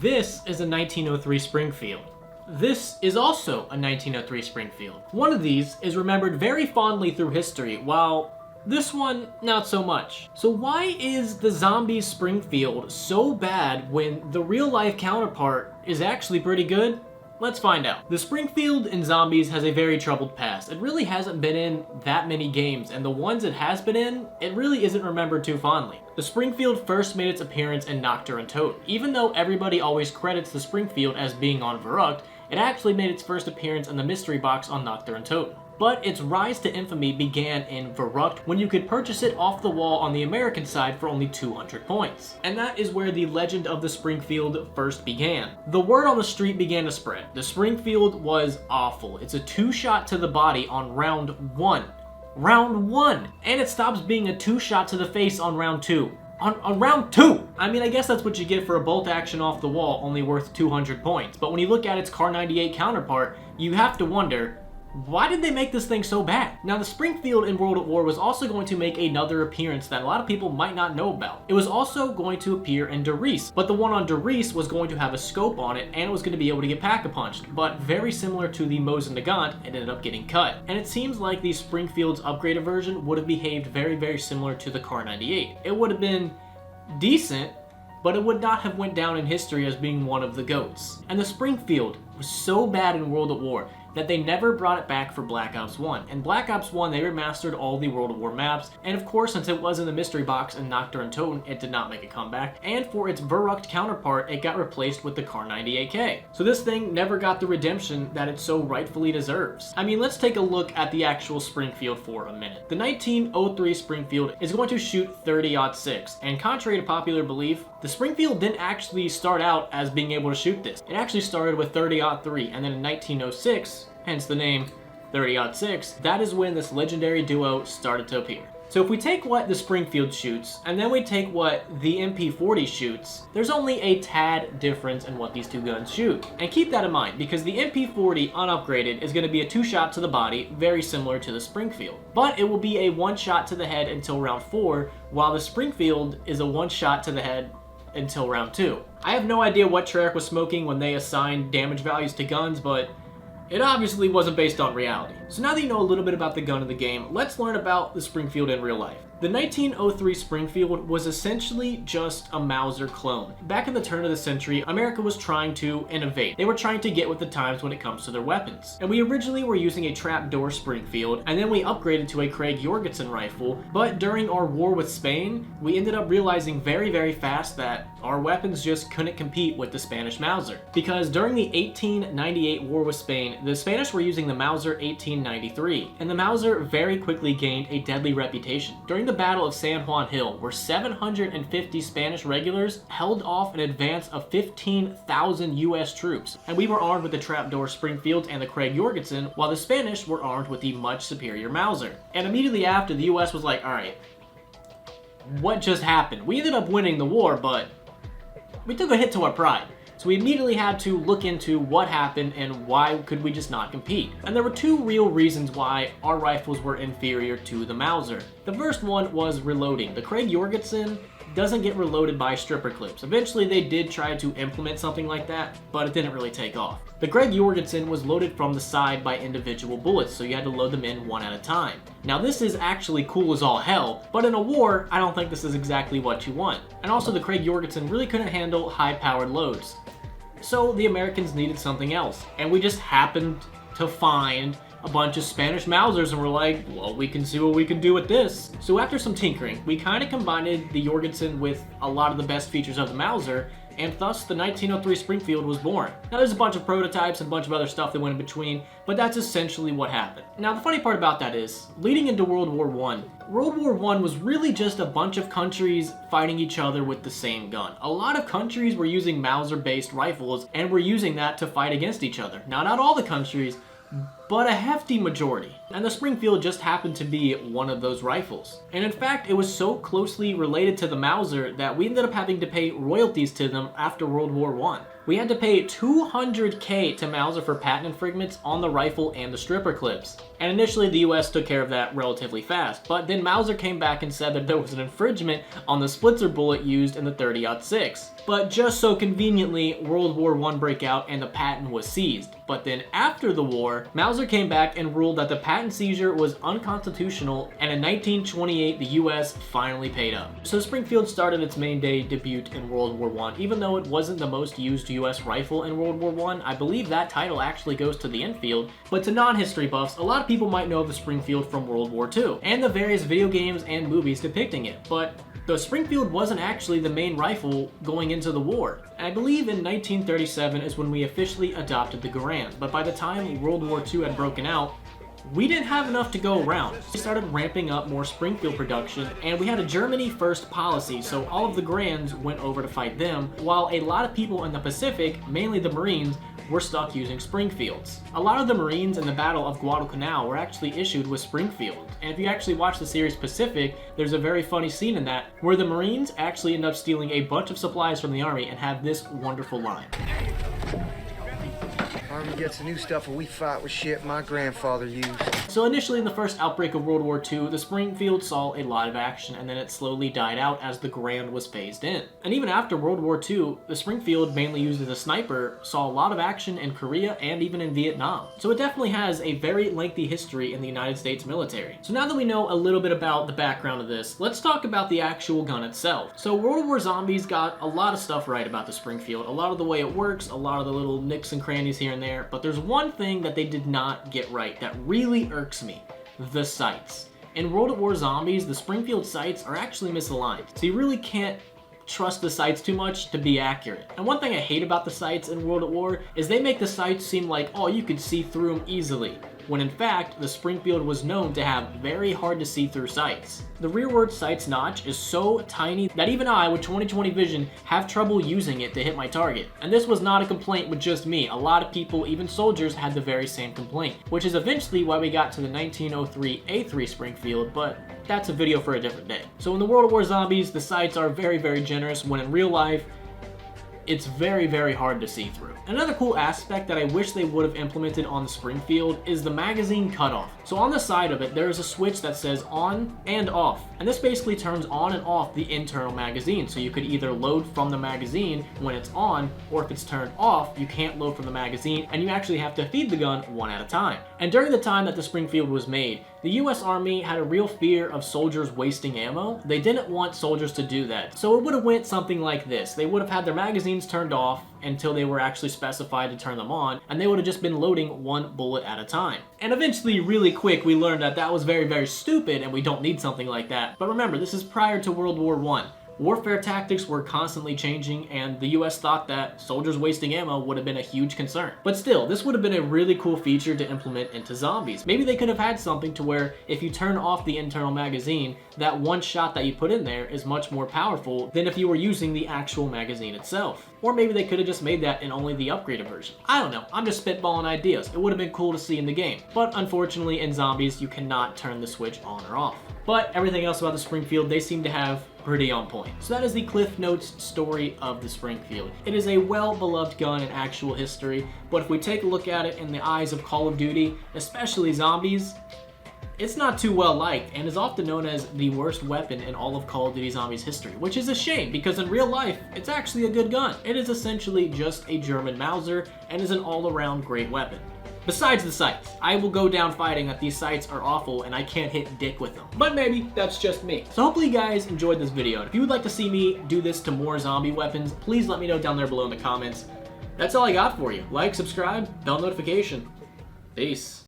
This is a 1903 Springfield. This is also a 1903 Springfield. One of these is remembered very fondly through history, while this one, not so much. So why is the Zombies Springfield so bad when the real-life counterpart is actually pretty good? Let's find out. The Springfield in Zombies has a very troubled past. It really hasn't been in that many games, and the ones it has been in, it really isn't remembered too fondly. The Springfield first made its appearance in Nocturne and Totem. Even though everybody always credits the Springfield as being on Verrucht, it actually made its first appearance in the mystery box on Nocturne and Totem. But its rise to infamy began in Verrucht when you could purchase it off the wall on the American side for only 200 points. And that is where the legend of the Springfield first began. The word on the street began to spread. The Springfield was awful. It's a 2-shot to the body on round 1. Round 1! And it stops being a 2-shot to the face on round 2. On round 2! I mean, I guess that's what you get for a bolt action off the wall only worth 200 points. But when you look at its Car 98 counterpart, you have to wonder, why did they make this thing so bad? Now, the Springfield in World at War was also going to make another appearance that a lot of people might not know about. It was also going to appear in Der Riese, but the one on Der Riese was going to have a scope on it, and it was going to be able to get pack-a-punched. But very similar to the Mosin Nagant, it ended up getting cut. And it seems like the Springfield's upgraded version would have behaved very, very similar to the Car 98. It would have been decent, but it would not have went down in history as being one of the GOATs. And the Springfield was so bad in World at War that they never brought it back for Black Ops 1. In Black Ops 1, they remastered all the World at War maps, and of course, since it was in the mystery box in Nocturne and Totem, it did not make a comeback, and for its Verrucht counterpart, it got replaced with the Car 98K. So this thing never got the redemption that it so rightfully deserves. I mean, let's take a look at the actual Springfield for a minute. The 1903 Springfield is going to shoot 30-06, and contrary to popular belief, the Springfield didn't actually start out as being able to shoot this. It actually started with 30-03, and then in 1906, hence the name 30-06, that is when this legendary duo started to appear. So if we take what the Springfield shoots, and then we take what the MP40 shoots, there's only a tad difference in what these two guns shoot. And keep that in mind, because the MP40 unupgraded is going to be a 2-shot to the body, very similar to the Springfield. But it will be a 1-shot to the head until round 4, while the Springfield is a 1-shot to the head until round 2. I have no idea what Treyarch was smoking when they assigned damage values to guns, but it obviously wasn't based on reality. So now that you know a little bit about the gun of the game, let's learn about the Springfield in real life. The 1903 Springfield was essentially just a Mauser clone. Back in the turn of the century, America was trying to innovate. They were trying to get with the times when it comes to their weapons. And we originally were using a trapdoor Springfield, and then we upgraded to a Craig Jorgensen rifle, but during our war with Spain, we ended up realizing very, very fast that our weapons just couldn't compete with the Spanish Mauser. Because during the 1898 war with Spain, the Spanish were using the Mauser 1893, and the Mauser very quickly gained a deadly reputation. During the Battle of San Juan Hill, where 750 Spanish regulars held off an advance of 15,000 US troops, and we were armed with the trapdoor Springfield and the Craig Jorgensen, while the Spanish were armed with the much superior Mauser. And immediately after, the US was like, alright, what just happened? We ended up winning the war, but we took a hit to our pride. So we immediately had to look into what happened and why could we just not compete. And there were two real reasons why our rifles were inferior to the Mauser. The first one was reloading. The Craig Jorgensen doesn't get reloaded by stripper clips. Eventually they did try to implement something like that, but it didn't really take off. The Craig Jorgensen was loaded from the side by individual bullets, so you had to load them in one at a time. Now this is actually cool as all hell, but in a war, I don't think this is exactly what you want. And also the Craig Jorgensen really couldn't handle high-powered loads. So the Americans needed something else, and we just happened to find a bunch of Spanish Mausers, and we're like, well, we can see what we can do with this. So after some tinkering, we kind of combined the Jorgensen with a lot of the best features of the Mauser, and thus the 1903 Springfield was born. Now there's a bunch of prototypes and a bunch of other stuff that went in between, but that's essentially what happened. Now the funny part about that is, leading into World War I, World War I was really just a bunch of countries fighting each other with the same gun. A lot of countries were using Mauser-based rifles and were using that to fight against each other. Now not all the countries, but a hefty majority. And the Springfield just happened to be one of those rifles. And in fact, it was so closely related to the Mauser that we ended up having to pay royalties to them after World War I. We had to pay $200K to Mauser for patent infringements on the rifle and the stripper clips. And initially the US took care of that relatively fast, but then Mauser came back and said that there was an infringement on the Splitzer bullet used in the 30-06. But just so conveniently, World War I broke out and the patent was seized. But then after the war, Mauser came back and ruled that the patent seizure was unconstitutional, and in 1928 the US finally paid up. So Springfield started its main day debut in World War I. Even though it wasn't the most used US rifle in World War I believe that title actually goes to the Enfield. But to non-history buffs, a lot of people might know of the Springfield from World War II, and the various video games and movies depicting it. But the Springfield wasn't actually the main rifle going into the war. And I believe in 1937 is when we officially adopted the Garand, but by the time World War II had broken out, we didn't have enough to go around. We started ramping up more Springfield production, and we had a Germany first policy, so all of the Grands went over to fight them, while a lot of people in the Pacific, mainly the Marines, were stuck using Springfields. A lot of the Marines in the Battle of Guadalcanal were actually issued with Springfield, and if you actually watch the series Pacific, there's a very funny scene in that where the Marines actually end up stealing a bunch of supplies from the Army and have this wonderful line. Army gets the new stuff and we fight with shit my grandfather used. So initially in the first outbreak of World War II, the Springfield saw a lot of action, and then it slowly died out as the Garand was phased in. And even after World War II, the Springfield, mainly used as a sniper, saw a lot of action in Korea and even in Vietnam. So it definitely has a very lengthy history in the United States military. So now that we know a little bit about the background of this, let's talk about the actual gun itself. So World War Zombies got a lot of stuff right about the Springfield, a lot of the way it works, a lot of the little nicks and crannies here and there, but there's one thing that they did not get right that really irks me: the sights. In World War Zombies, the Springfield sights are actually misaligned, so you really can't trust the sights too much to be accurate. And one thing I hate about the sights in World at War is they make the sights seem like, oh, you could see through them easily, when in fact, the Springfield was known to have very hard to see through sights. The rearward sight's notch is so tiny that even I, with 20/20 vision, have trouble using it to hit my target. And this was not a complaint with just me. A lot of people, even soldiers, had the very same complaint, which is eventually why we got to the 1903 A3 Springfield, but that's a video for a different day. So in the World War Zombies, the sights are very, very generous, when in real life, it's very, very hard to see through. Another cool aspect that I wish they would have implemented on the Springfield is the magazine cutoff. So on the side of it, there is a switch that says on and off. And this basically turns on and off the internal magazine. So you could either load from the magazine when it's on, or if it's turned off, you can't load from the magazine and you actually have to feed the gun one at a time. And during the time that the Springfield was made, the US Army had a real fear of soldiers wasting ammo. They didn't want soldiers to do that. So it would have went something like this. They would have had their magazines turned off until they were actually specified to turn them on, and they would have just been loading one bullet at a time. And eventually, really quick, we learned that that was very, very stupid and we don't need something like that. But remember, this is prior to World War I. Warfare tactics were constantly changing, and the US thought that soldiers wasting ammo would have been a huge concern. But still, this would have been a really cool feature to implement into Zombies. Maybe they could have had something to where if you turn off the internal magazine, that one shot that you put in there is much more powerful than if you were using the actual magazine itself. Or maybe they could have just made that in only the upgraded version. I don't know, I'm just spitballing ideas. It would have been cool to see in the game. But unfortunately, in Zombies, you cannot turn the switch on or off. But everything else about the Springfield, they seem to have pretty on point. So that is the Cliff Notes story of the Springfield. It is a well-beloved gun in actual history, but if we take a look at it in the eyes of Call of Duty, especially Zombies, it's not too well liked and is often known as the worst weapon in all of Call of Duty Zombies history, which is a shame because in real life, it's actually a good gun. It is essentially just a German Mauser and is an all-around great weapon. Besides the sights, I will go down fighting that these sights are awful and I can't hit dick with them. But maybe that's just me. So hopefully you guys enjoyed this video. And if you would like to see me do this to more zombie weapons, please let me know down there below in the comments. That's all I got for you. Like, subscribe, bell notification. Peace.